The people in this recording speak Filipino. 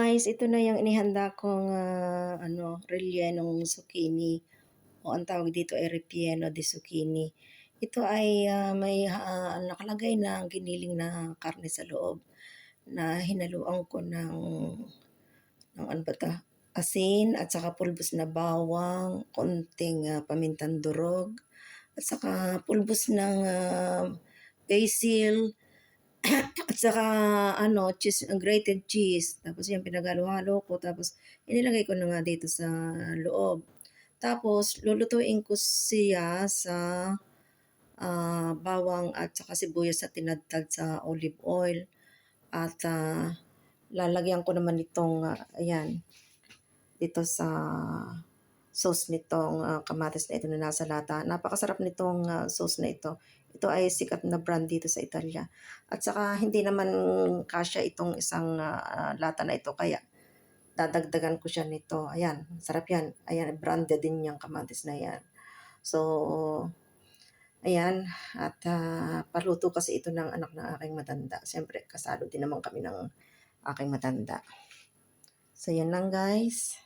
guys, ito na yung inihanda kong, rellenong zucchini o ang tawag dito ay ripieno de zucchini. Ito ay, may, nakalagay na giniling na karne sa loob na hinaluan ko ng ano ba 'to, asin at saka pulbos na bawang, konting, pamintang durog at saka pulbos ng, basil. At saka grated cheese. Tapos 'yan pinaghalo-halo ko tapos inilagay ko na nga dito sa loob. Tapos lulutuin ko siya sa, bawang at saka sibuyas na tinadtad sa olive oil at, lalagyan ko naman nitong, ayan, dito sa sauce nitong, kamatis na ito na nasa lata. Napakasarap nitong, sauce na ito. Ito ay sikat na brand dito sa Italia. At saka hindi naman kasya itong isang, lata na ito kaya dadagdagan ko siya nito. Ayan, sarap 'yan. Ayan, branded din 'yang kamatis na 'yan. So, ayan at, paluto kasi ito ng anak ng aking matanda. Siyempre kasalo din naman kami ng aking matanda. So, 'yan lang guys.